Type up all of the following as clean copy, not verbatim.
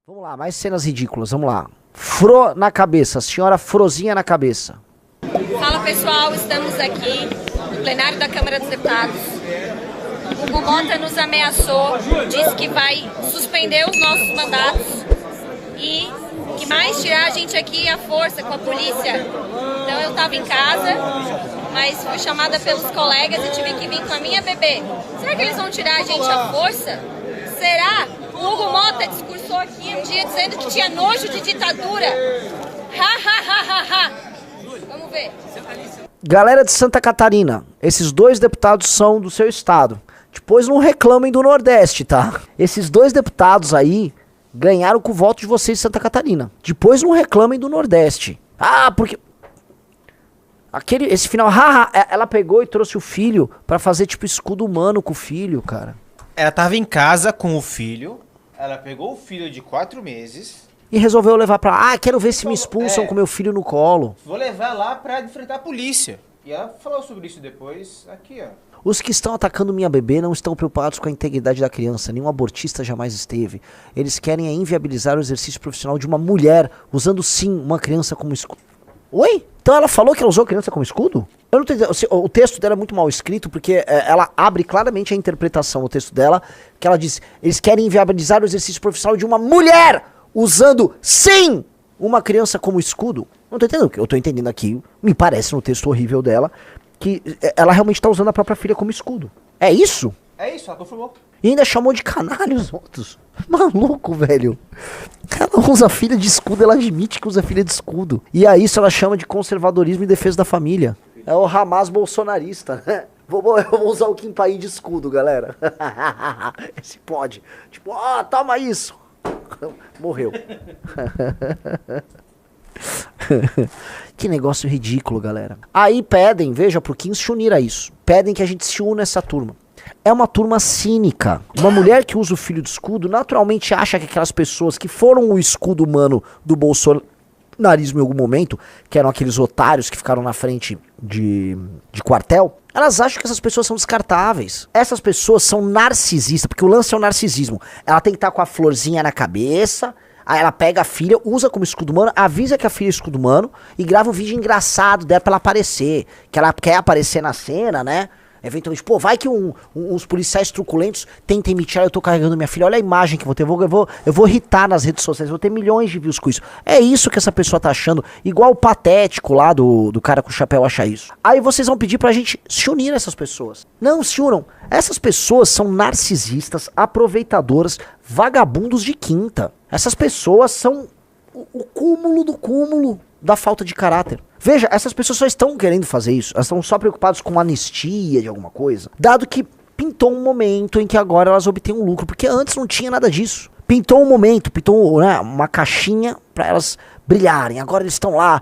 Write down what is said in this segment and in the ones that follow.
Vamos lá, mais cenas ridículas, vamos lá. Fro na cabeça, senhora Frozinha na cabeça. Fala pessoal, estamos aqui no plenário da Câmara dos Deputados. O Hugo Mota nos ameaçou, disse que vai suspender os nossos mandatos e que mais tirar a gente aqui à força com a polícia. Então eu estava em casa, mas fui chamada pelos colegas e tive que vir com a minha bebê. Será que eles vão tirar a gente à força? Será? O Hugo Mota discursou aqui um dia dizendo que tinha nojo de ditadura. Ha, ha, ha, ha, ha. Vamos ver. Galera de Santa Catarina, esses dois deputados são do seu estado. Depois não reclamem do Nordeste, tá? Esses dois deputados aí ganharam com o voto de vocês de Santa Catarina. Depois não reclamem do Nordeste. Ah, porque... esse final, ela pegou e trouxe o filho pra fazer tipo escudo humano com o filho, cara. Ela tava em casa com o filho, ela pegou o filho de 4 meses... E resolveu levar pra... Ah, quero ver se me expulsam com meu filho no colo. Vou levar lá pra enfrentar a polícia. E ela falou sobre isso depois, aqui ó. Os que estão atacando minha bebê não estão preocupados com a integridade da criança. Nenhum abortista jamais esteve. Eles querem inviabilizar o exercício profissional de uma mulher, usando sim uma criança como escudo. Oi? Então ela falou que ela usou a criança como escudo? Eu não tô entendendo. O texto dela é muito mal escrito, porque ela abre claramente a interpretação no texto dela, que ela diz, eles querem inviabilizar o exercício profissional de uma mulher, usando sim uma criança como escudo. Não tô entendendo. Eu tô entendendo aqui, me parece no texto horrível dela, que ela realmente tá usando a própria filha como escudo. É isso? É isso, ela confirmou. E ainda chamou de canalha os outros. Maluco, velho. Ela usa a filha de escudo, ela admite que usa a filha de escudo. E a isso ela chama de conservadorismo e defesa da família. É o Hamas bolsonarista. Eu vou usar o Kim Pai de escudo, galera. Esse pode. Tipo, toma isso. Morreu. Que negócio ridículo, galera. Aí pedem, veja, pro Kim se unir a isso. Pedem que a gente se una a essa turma. É uma turma cínica. Uma mulher que usa o filho de escudo naturalmente acha que aquelas pessoas que foram o escudo humano do bolsonarismo em algum momento, que eram aqueles otários que ficaram na frente de quartel, elas acham que essas pessoas são descartáveis. Essas pessoas são narcisistas, porque o lance é o narcisismo. Ela tem que estar com a florzinha na cabeça, aí ela pega a filha, usa como escudo humano, avisa que a filha é escudo humano e grava um vídeo engraçado dela pra ela aparecer. Que ela quer aparecer na cena, né? Eventualmente, pô, vai que uns policiais truculentos tentem me tirar, eu tô carregando minha filha, olha a imagem que eu vou ter, eu vou irritar nas redes sociais, vou ter milhões de views com isso. É isso que essa pessoa tá achando, igual o patético lá do cara com o chapéu acha isso. Aí vocês vão pedir pra gente se unir a essas pessoas. Não se unam. Essas pessoas são narcisistas, aproveitadoras, vagabundos de quinta. Essas pessoas são o cúmulo do cúmulo da falta de caráter. Veja, essas pessoas só estão querendo fazer isso, elas estão só preocupadas com anistia de alguma coisa, dado que pintou um momento em que agora elas obtêm um lucro, porque antes não tinha nada disso. Pintou um momento, pintou, né, uma caixinha para elas brilharem, agora eles estão lá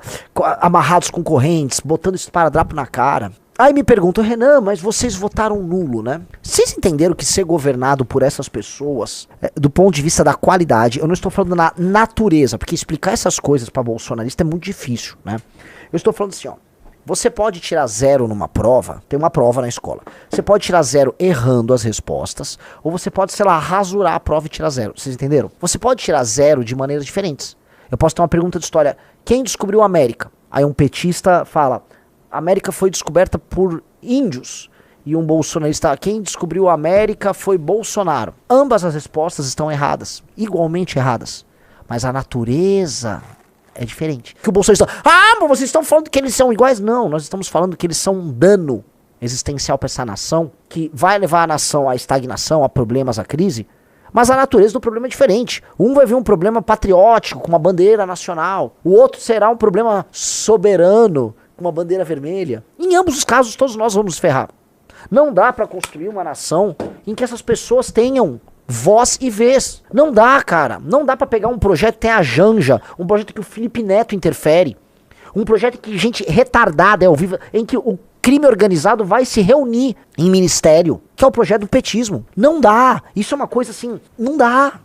amarrados com correntes, botando esparadrapo na cara. Aí me perguntam, Renan, mas vocês votaram nulo, né? Vocês entenderam que ser governado por essas pessoas, do ponto de vista da qualidade, eu não estou falando na natureza, porque explicar essas coisas para bolsonarista é muito difícil, né? Eu estou falando assim, ó, você pode tirar 0 numa prova, tem uma prova na escola, você pode tirar 0 errando as respostas, ou você pode, sei lá, rasurar a prova e tirar 0, vocês entenderam? Você pode tirar 0 de maneiras diferentes. Eu posso ter uma pergunta de história, quem descobriu a América? Aí um petista fala... A América foi descoberta por índios. E um bolsonarista, quem descobriu a América foi Bolsonaro. Ambas as respostas estão erradas, igualmente erradas. Mas a natureza é diferente. Que o bolsonarista, mas vocês estão falando que eles são iguais? Não, nós estamos falando que eles são um dano existencial para essa nação, que vai levar a nação à estagnação, a problemas, à crise. Mas a natureza do problema é diferente. Um vai ver um problema patriótico, com uma bandeira nacional. O outro será um problema soberano, com uma bandeira vermelha. Em ambos os casos, todos nós vamos nos ferrar. Não dá pra construir uma nação em que essas pessoas tenham voz e vez. Não dá, cara. Não dá pra pegar um projeto que tem a Janja, um projeto que o Felipe Neto interfere, um projeto que gente retardada é ao vivo, em que o crime organizado vai se reunir em ministério, que é o projeto do petismo. Não dá. Isso é uma coisa assim, não dá.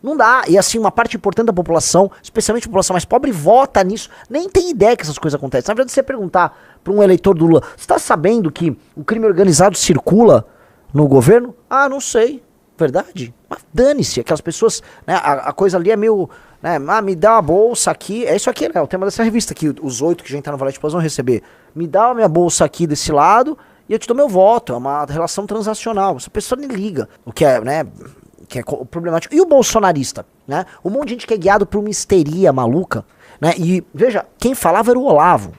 Não dá. E assim, uma parte importante da população, especialmente a população mais pobre, vota nisso. Nem tem ideia que essas coisas acontecem. Na verdade, se você perguntar para um eleitor do Lula, você está sabendo que o crime organizado circula no governo? Ah, não sei. Verdade? Mas dane-se, aquelas pessoas, né, a coisa ali é meio, né, me dá uma bolsa aqui, é isso aqui, né, o tema dessa revista aqui, os 8 que já entraram no Valete Plus vão receber, me dá a minha bolsa aqui desse lado e eu te dou meu voto, é uma relação transacional, essa pessoa nem liga, o que é, né, que é problemático. E o bolsonarista, né, um monte de gente que é guiado por uma histeria maluca, né, e veja, quem falava era o Olavo,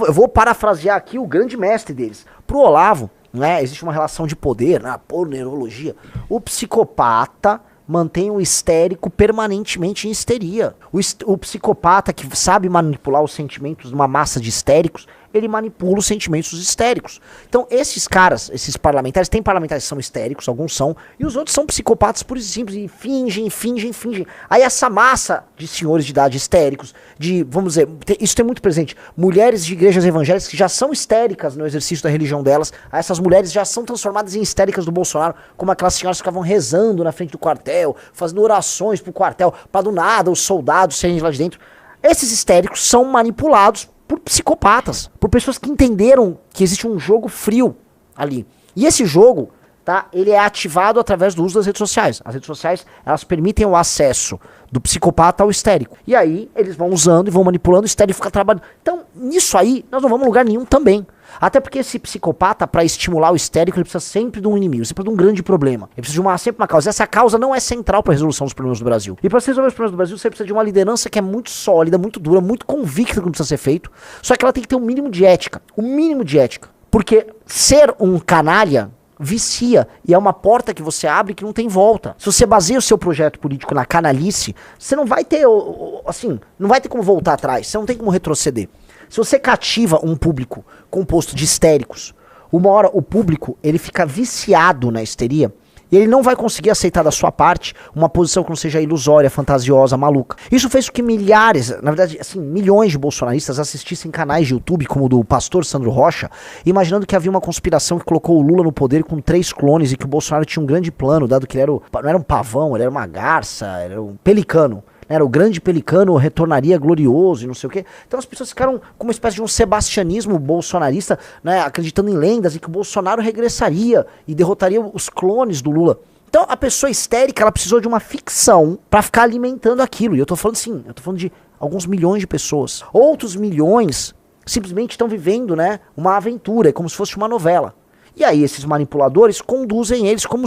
eu vou parafrasear aqui o grande mestre deles, pro Olavo, né, existe uma relação de poder, né, por neurologia. O psicopata mantém o histérico permanentemente em histeria. O psicopata que sabe manipular os sentimentos de uma massa de histéricos, ele manipula os sentimentos histéricos. Então esses caras, esses parlamentares, tem parlamentares que são histéricos, alguns são, e os outros são psicopatas puros e simples, e fingem. Aí essa massa de senhores de idade histéricos, de, vamos dizer, isso tem muito presente, mulheres de igrejas evangélicas que já são histéricas no exercício da religião delas, aí essas mulheres já são transformadas em histéricas do Bolsonaro, como aquelas senhoras que ficavam rezando na frente do quartel, fazendo orações pro quartel, pra do nada os soldados saírem lá de dentro. Esses histéricos são manipulados por psicopatas, por pessoas que entenderam que existe um jogo frio ali. E esse jogo, tá, ele é ativado através do uso das redes sociais. As redes sociais, elas permitem o acesso do psicopata ao histérico. E aí, eles vão usando e vão manipulando, o histérico fica trabalhando. Então, nisso aí, nós não vamos a lugar nenhum também. Até porque esse psicopata, para estimular o histérico, ele precisa sempre de um inimigo, sempre de um grande problema. Ele precisa de sempre uma causa. Essa causa não é central para a resolução dos problemas do Brasil. E para resolver os problemas do Brasil, você precisa de uma liderança que é muito sólida, muito dura, muito convicta do que precisa ser feito. Só que ela tem que ter um mínimo de ética. O mínimo de ética. Porque ser um canalha vicia, e é uma porta que você abre que não tem volta. Se você baseia o seu projeto político na canalice, você não vai ter, assim, não vai ter como voltar atrás, você não tem como retroceder. Se você cativa um público composto de histéricos, uma hora o público, ele fica viciado na histeria, e ele não vai conseguir aceitar da sua parte uma posição que não seja ilusória, fantasiosa, maluca. Isso fez com que milhares, na verdade, assim, milhões de bolsonaristas assistissem canais de YouTube como o do pastor Sandro Rocha, imaginando que havia uma conspiração que colocou o Lula no poder com 3 clones e que o Bolsonaro tinha um grande plano, dado que ele era não era um pavão, ele era uma garça, era um pelicano. Era o grande pelicano, retornaria glorioso e não sei o quê. Então as pessoas ficaram com uma espécie de um sebastianismo bolsonarista, né, acreditando em lendas e que o Bolsonaro regressaria e derrotaria os clones do Lula. Então a pessoa histérica, ela precisou de uma ficção pra ficar alimentando aquilo. E eu tô falando sim, eu tô falando de alguns milhões de pessoas. Outros milhões simplesmente estão vivendo, né, uma aventura, é como se fosse uma novela. E aí esses manipuladores conduzem eles como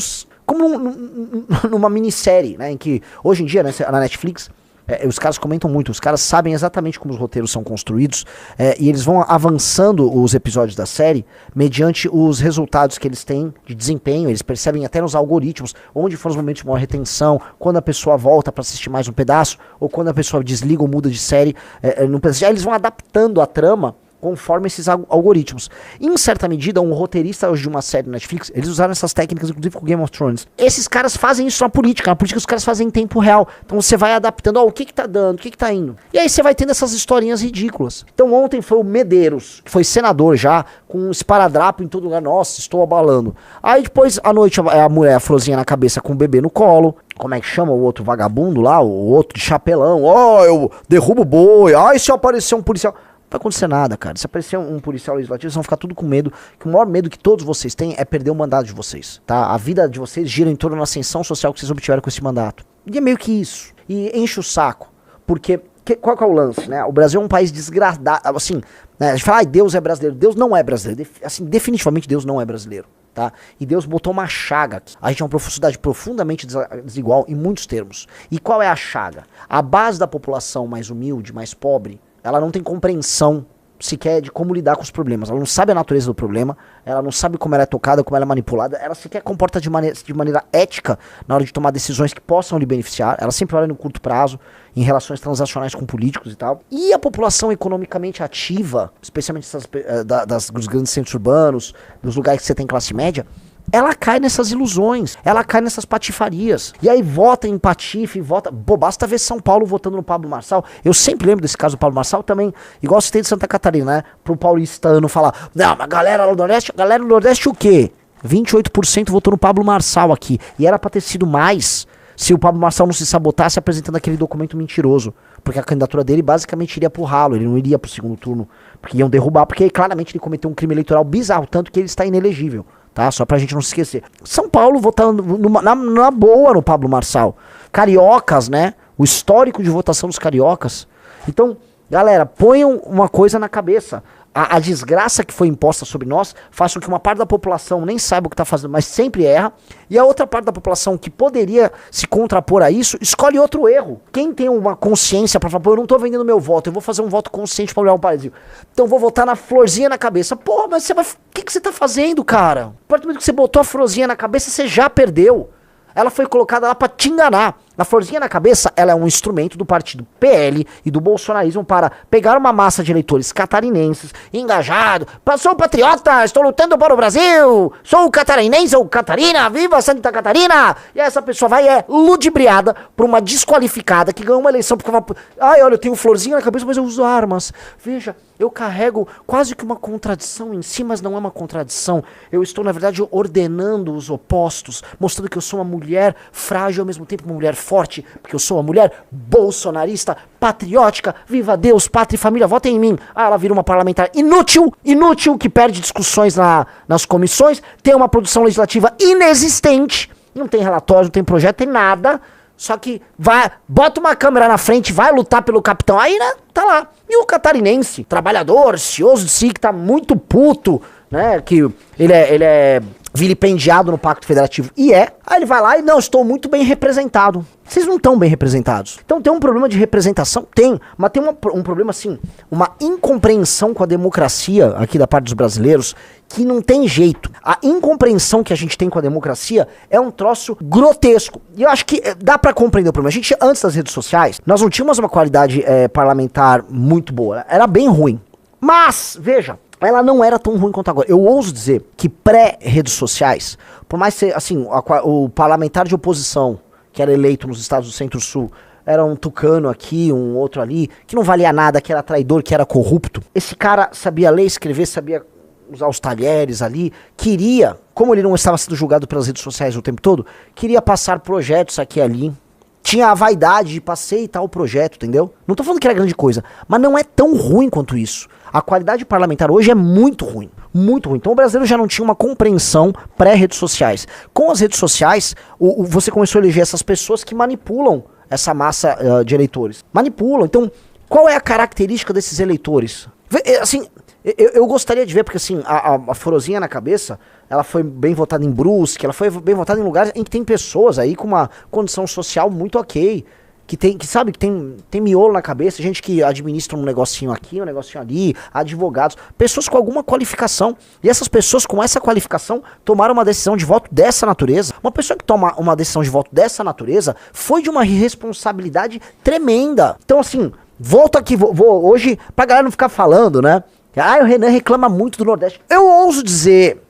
numa minissérie, né, em que hoje em dia, né, na Netflix, os caras comentam muito, os caras sabem exatamente como os roteiros são construídos, e eles vão avançando os episódios da série mediante os resultados que eles têm de desempenho. Eles percebem até nos algoritmos onde foram os momentos de maior retenção, quando a pessoa volta para assistir mais um pedaço, ou quando a pessoa desliga ou muda de série, aí eles vão adaptando a trama conforme esses algoritmos. Em certa medida, um roteirista hoje de uma série na Netflix, eles usaram essas técnicas, inclusive com Game of Thrones. Esses caras fazem isso na política os caras fazem em tempo real. Então você vai adaptando, o que tá dando, o que tá indo. E aí você vai tendo essas historinhas ridículas. Então ontem foi o Medeiros, que foi senador já, com um esparadrapo em todo lugar, nossa, estou abalando. Aí depois, à noite, a mulher, a florzinha na cabeça com o bebê no colo. Como é que chama o outro vagabundo lá, o outro de chapelão, eu derrubo boi, se aparecer um policial... Não vai acontecer nada, cara. Se aparecer um policial legislativo, vocês vão ficar tudo com medo. Que o maior medo que todos vocês têm é perder o mandato de vocês, tá? A vida de vocês gira em torno da ascensão social que vocês obtiveram com esse mandato. E é meio que isso. E enche o saco. Porque, qual que é o lance, né? O Brasil é um país desgradado, assim, né? A gente fala, Deus é brasileiro. Deus não é brasileiro. Assim, definitivamente Deus não é brasileiro, tá? E Deus botou uma chaga aqui. A gente é uma sociedade profundamente desigual em muitos termos. E qual é a chaga? A base da população mais humilde, mais pobre, ela não tem compreensão sequer de como lidar com os problemas. Ela não sabe a natureza do problema, ela não sabe como ela é tocada, como ela é manipulada, ela sequer comporta de maneira ética na hora de tomar decisões que possam lhe beneficiar, ela sempre olha no curto prazo, em relações transacionais com políticos e tal. E a população economicamente ativa, especialmente dos grandes centros urbanos, dos lugares que você tem classe média, ela cai nessas ilusões, ela cai nessas patifarias. E aí vota em patife, vota... Pô, basta ver São Paulo votando no Pablo Marçal. Eu sempre lembro desse caso do Pablo Marçal também, igual citei de Santa Catarina, né? Pro paulistano falar, não, mas galera do Nordeste o quê? 28% votou no Pablo Marçal aqui. E era pra ter sido mais se o Pablo Marçal não se sabotasse apresentando aquele documento mentiroso. Porque a candidatura dele basicamente iria pro ralo, ele não iria pro segundo turno. Porque iam derrubar, porque claramente ele cometeu um crime eleitoral bizarro, tanto que ele está inelegível. tá? Só pra gente não se esquecer. São Paulo votando na boa no Pablo Marçal. Cariocas, né? O histórico de votação dos cariocas. Então, galera, ponham uma coisa na cabeça. A desgraça que foi imposta sobre nós faz com que uma parte da população nem saiba o que está fazendo, mas sempre erra. E a outra parte da população que poderia se contrapor a isso, escolhe outro erro. Quem tem uma consciência para falar, pô, eu não estou vendendo meu voto, eu vou fazer um voto consciente para olhar o Brasil. Então vou votar na florzinha na cabeça. Pô, mas você vai... O que você está fazendo, cara? A partir do momento que você botou a florzinha na cabeça, você já perdeu. Ela foi colocada lá pra te enganar. A florzinha na cabeça, ela é um instrumento do partido PL e do bolsonarismo para pegar uma massa de eleitores catarinenses, engajado. Sou patriota, estou lutando para o Brasil, sou catarinense ou Catarina, viva Santa Catarina! E essa pessoa vai ludibriada por uma desqualificada que ganhou uma eleição porque fala, ai, olha, eu tenho florzinha na cabeça, mas eu uso armas. Veja, eu carrego quase que uma contradição em si, mas não é uma contradição. Eu estou, na verdade, ordenando os opostos, mostrando que eu sou uma mulher frágil e ao mesmo tempo uma mulher forte, porque eu sou uma mulher bolsonarista, patriótica, viva Deus, pátria e família, votem em mim. Ah, ela vira uma parlamentar inútil, que perde discussões nas comissões, tem uma produção legislativa inexistente, não tem relatório, não tem projeto, tem nada, só que vai, bota uma câmera na frente, vai lutar pelo capitão, aí, né, tá lá. E o catarinense, trabalhador, cioso de si, que tá muito puto, né, que ele é vilipendiado no Pacto Federativo, e aí ele vai lá e, não, estou muito bem representado. Vocês não estão bem representados. Então tem um problema de representação? Tem, mas tem um problema assim, uma incompreensão com a democracia aqui da parte dos brasileiros, que não tem jeito. A incompreensão que a gente tem com a democracia é um troço grotesco. E eu acho que dá pra compreender o problema. A gente, antes das redes sociais, nós não tínhamos uma qualidade parlamentar muito boa, era bem ruim. Mas, veja, ela não era tão ruim quanto agora. Eu ouso dizer que pré-redes sociais, por mais ser, assim, o parlamentar de oposição, que era eleito nos estados do Centro-Sul, era um tucano aqui, um outro ali, que não valia nada, que era traidor, que era corrupto. Esse cara sabia ler, escrever, sabia usar os talheres ali, queria, como ele não estava sendo julgado pelas redes sociais o tempo todo, queria passar projetos aqui e ali. Tinha a vaidade de passei tal projeto, entendeu? Não tô falando que era grande coisa, mas não é tão ruim quanto isso. A qualidade parlamentar hoje é muito ruim, muito ruim. Então o brasileiro já não tinha uma compreensão pré-redes sociais. Com as redes sociais, você começou a eleger essas pessoas que manipulam essa massa de eleitores. Manipulam. Então, qual é a característica desses eleitores? Assim, eu gostaria de ver, porque assim, a florzinha na cabeça, ela foi bem votada em Brusque, ela foi bem votada em lugares em que tem pessoas aí com uma condição social muito ok, que tem miolo na cabeça, gente que administra um negocinho aqui, um negocinho ali, advogados, pessoas com alguma qualificação. E essas pessoas com essa qualificação tomaram uma decisão de voto dessa natureza. Uma pessoa que toma uma decisão de voto dessa natureza foi de uma irresponsabilidade tremenda. Então assim, volto aqui, vou hoje, pra galera não ficar falando, né? O Renan reclama muito do Nordeste. Eu ouso dizer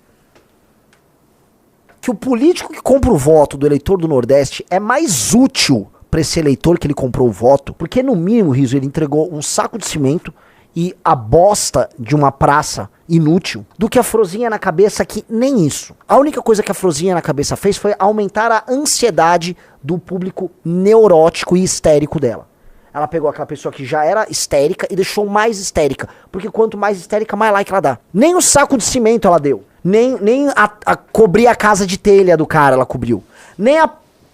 que o político que compra o voto do eleitor do Nordeste é mais útil para esse eleitor que ele comprou o voto, porque no mínimo, Riso, ele entregou um saco de cimento e a bosta de uma praça inútil, do que a florzinha na cabeça, que nem isso. A única coisa que a florzinha na cabeça fez foi aumentar a ansiedade do público neurótico e histérico dela. Ela pegou aquela pessoa que já era histérica e deixou mais histérica, porque quanto mais histérica, mais like ela dá. Nem o saco de cimento ela deu, nem a cobrir a casa de telha do cara ela cobriu, nem a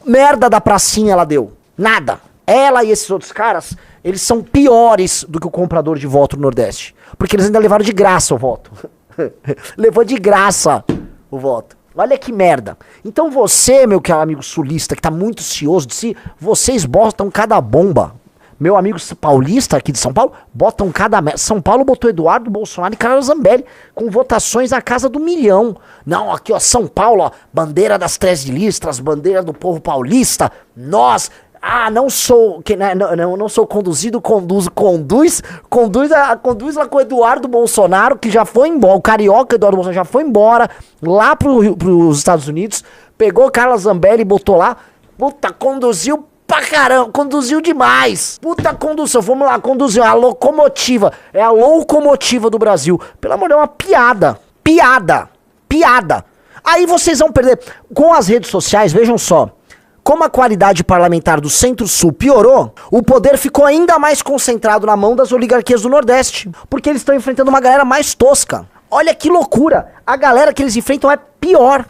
merda da pracinha ela deu. Nada. Ela e esses outros caras, eles são piores do que o comprador de voto no Nordeste. Porque eles ainda levaram de graça o voto. Levou de graça o voto. Olha que merda. Então você, meu amigo sulista, que tá muito cioso de si, vocês botam cada bomba. Meu amigo paulista aqui de São Paulo, botam cada merda. São Paulo botou Eduardo Bolsonaro e Carlos Zambelli com votações na casa do 1 milhão. Não, aqui ó, São Paulo, ó, bandeira das 13 listras, bandeira do povo paulista, nós... não sou conduzido, conduz lá com o Eduardo Bolsonaro, que já foi embora, o carioca Eduardo Bolsonaro já foi embora, lá pros Estados Unidos, pegou Carla Zambelli e botou lá, puta, conduziu pra caramba, conduziu demais, puta condução, vamos lá, conduziu, é a locomotiva do Brasil, pelo amor de Deus, é uma piada, aí vocês vão perder, com as redes sociais, vejam só, como a qualidade parlamentar do Centro-Sul piorou, o poder ficou ainda mais concentrado na mão das oligarquias do Nordeste. Porque eles estão enfrentando uma galera mais tosca. Olha que loucura. A galera que eles enfrentam é pior.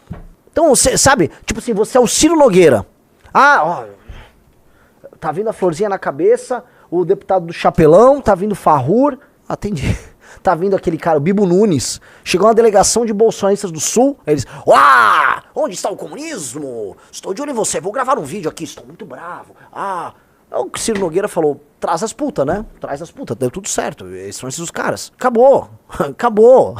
Então, você sabe, tipo assim, você é o Ciro Nogueira. Ah, ó, tá vindo a florzinha na cabeça, o deputado do Chapelão, tá vindo Farrur, atendi. Tá vindo aquele cara, o Bibo Nunes. Chegou uma delegação de bolsonaristas do Sul, eles, uá, onde está o comunismo? Estou de olho em você, vou gravar um vídeo aqui, estou muito bravo. Ah, o Ciro Nogueira falou, traz as putas, né? Traz as putas, deu tudo certo, esses são esses os caras. Acabou, acabou.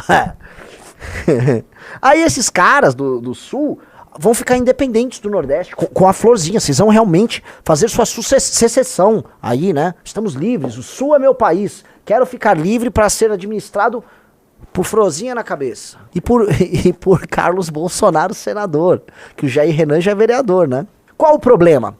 Aí esses caras do Sul vão ficar independentes do Nordeste com a florzinha. Vocês vão realmente fazer sua secessão aí, né? Estamos livres, o Sul é meu país. Quero ficar livre para ser administrado por florzinha na cabeça. E por Carlos Bolsonaro, senador. Que o Jair Renan já é vereador, né? Qual o problema?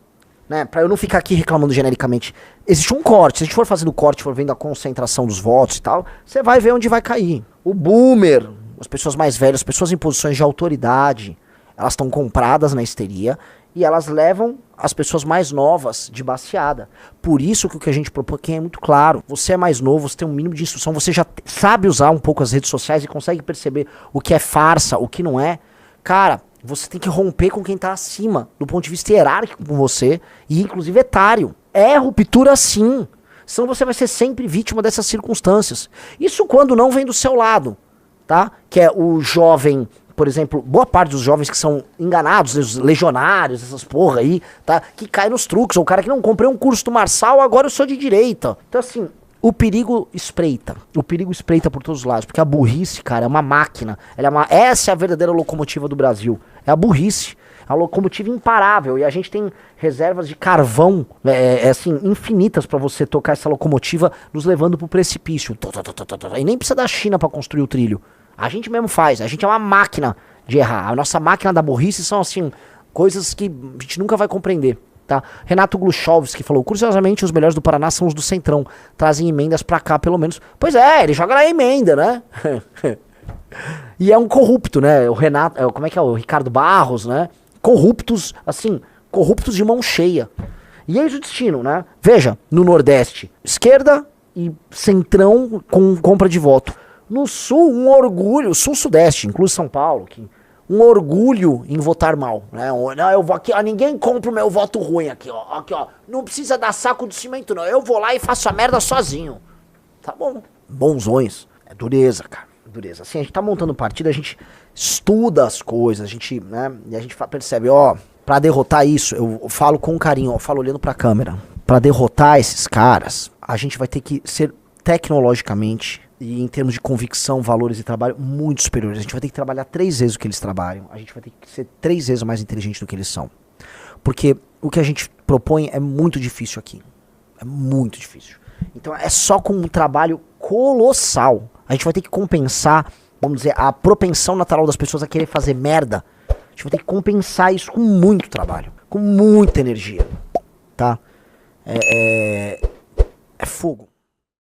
Né? Pra eu não ficar aqui reclamando genericamente. Existe um corte. Se a gente for fazendo corte, for vendo a concentração dos votos e tal, você vai ver onde vai cair. O boomer, as pessoas mais velhas, as pessoas em posições de autoridade, elas estão compradas na histeria e elas levam as pessoas mais novas de baseada. Por isso que o que a gente propõe aqui é muito claro. Você é mais novo, você tem um mínimo de instrução, você já sabe usar um pouco as redes sociais e consegue perceber o que é farsa, o que não é. Cara, você tem que romper com quem tá acima, do ponto de vista hierárquico com você, e inclusive etário. É ruptura sim. Senão você vai ser sempre vítima dessas circunstâncias. Isso quando não vem do seu lado, tá? Que é o jovem, por exemplo, boa parte dos jovens que são enganados, os legionários, essas porra aí, tá? Que cai nos truques. Ou o cara que não comprei um curso do Marçal, agora eu sou de direita. Então assim, o perigo espreita. O perigo espreita por todos os lados. Porque a burrice, cara, é uma máquina. Essa é a verdadeira locomotiva do Brasil. É a burrice. A locomotiva imparável. E a gente tem reservas de carvão, assim, infinitas pra você tocar essa locomotiva nos levando pro precipício. E nem precisa da China pra construir o trilho. A gente mesmo faz. A gente é uma máquina de errar. A nossa máquina da burrice são, assim, coisas que a gente nunca vai compreender. Tá? Renato Gluchovski falou, curiosamente os melhores do Paraná são os do Centrão, trazem emendas pra cá pelo menos. Pois é, ele joga na emenda, né? E é um corrupto, né? O Renato, como é que é? O Ricardo Barros, né? Corruptos, assim, corruptos de mão cheia. E eis o destino, né? Veja, no Nordeste, esquerda e Centrão com compra de voto. No Sul, um orgulho, Sul-Sudeste, inclui São Paulo, que um orgulho em votar mal, né? Não, eu vou aqui, ó, ninguém compra o meu voto ruim aqui, ó. Não precisa dar saco de cimento, não. Eu vou lá e faço a merda sozinho. Tá bom. Bonzões. É dureza, cara. Dureza. Assim, a gente tá montando partida, a gente estuda as coisas, a gente, né? E a gente percebe, ó, pra derrotar isso, eu falo com carinho, ó, eu falo olhando pra câmera. Pra derrotar esses caras, a gente vai ter que ser tecnologicamente e em termos de convicção, valores e trabalho, muito superiores. A gente vai ter que trabalhar 3 vezes o que eles trabalham. A gente vai ter que ser 3 vezes mais inteligente do que eles são. Porque o que a gente propõe é muito difícil aqui. É muito difícil. Então é só com um trabalho colossal. A gente vai ter que compensar, vamos dizer, a propensão natural das pessoas a querer fazer merda. A gente vai ter que compensar isso com muito trabalho. Com muita energia. Tá? É fogo.